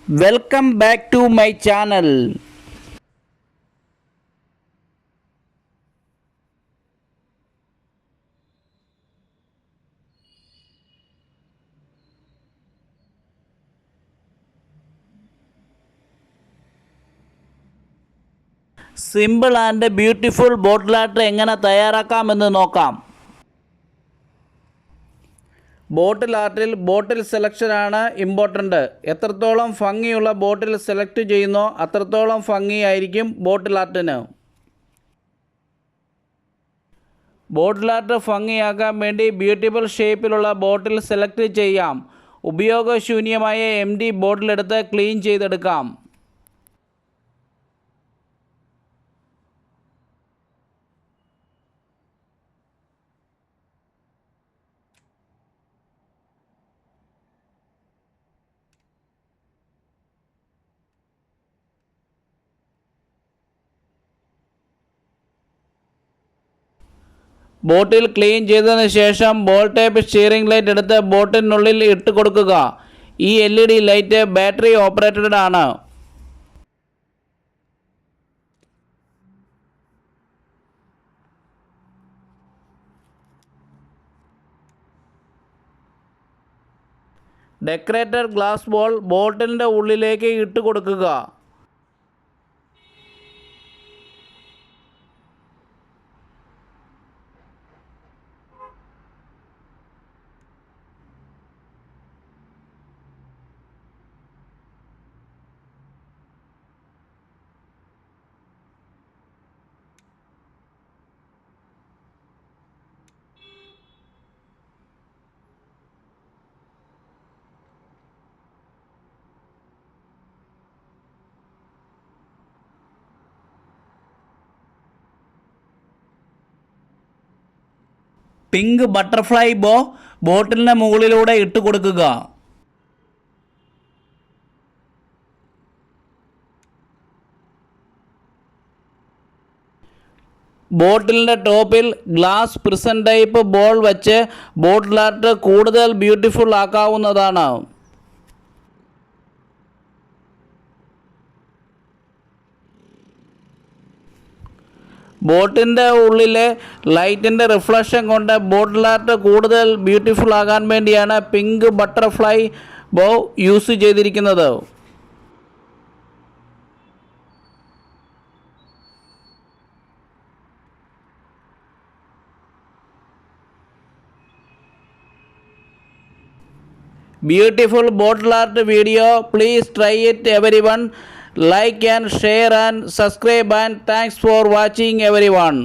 Welcome back to my channel. Simple and beautiful bottle art എങ്ങനെ തയ്യാറാക്കാമെന്ന് നോക്കാം. ബോട്ടിൽ ആർട്ടിൽ ബോട്ടിൽ സെലക്ഷനാണ് important. എത്രത്തോളം ഭംഗിയുള്ള ബോട്ടിൽ സെലക്ട് ചെയ്യുന്നോ അത്രത്തോളം ഭംഗിയായിരിക്കും ബോട്ടിൽ ആർട്ടിന്. ബോട്ടിൽ ആർട്ട് ഭംഗിയാക്കാൻ വേണ്ടി ബ്യൂട്ടിഫുൾ ഷേപ്പിലുള്ള ബോട്ടിൽ സെലക്ട് ചെയ്യാം. ഉപയോഗശൂന്യമായ എംറ്റി ബോട്ടിലെടുത്ത് ക്ലീൻ ചെയ്തെടുക്കാം. ബോട്ടിൽ ക്ലീൻ ചെയ്തതിന് ശേഷം ബോൾ ടൈപ്പ് സ്റ്റിയറിംഗ് ലൈറ്റ് എടുത്ത് ബോട്ടിനുള്ളിൽ ഇട്ട് കൊടുക്കുക. ഈ LED ലൈറ്റ് ബാറ്ററി ഓപ്പറേറ്റഡ് ആണ്. ഡെക്കറേറ്റഡ് ഗ്ലാസ് ബോൾ ബോട്ടിലിൻ്റെ ഉള്ളിലേക്ക് ഇട്ട് കൊടുക്കുക. പിങ്ക് ബട്ടർഫ്ലൈ ബോ ബോട്ടിലിന് മുകളിലൂടെ ഇട്ട് കൊടുക്കുക. ബോട്ടിലിൻ്റെ ടോപ്പിൽ ഗ്ലാസ് പ്രിസൺ ടൈപ്പ് ബോൾ വച്ച് ബോട്ടിൽ ആർട്ട് കൂടുതൽ ബ്യൂട്ടിഫുൾ ആക്കാവുന്നതാണ്. ബോട്ടിൻ്റെ ഉള്ളിലെ ലൈറ്റിൻ്റെ റിഫ്ലക്ഷൻ കൊണ്ട് ബോട്ടിൽ ആർട്ട് കൂടുതൽ ബ്യൂട്ടിഫുൾ ആകാൻ വേണ്ടിയാണ് പിങ്ക് ബട്ടർഫ്ലൈ ബോ യൂസ് ചെയ്തിരിക്കുന്നത്. Beautiful bottle art video. Please try it everyone. Like and share and subscribe and thanks for watching everyone.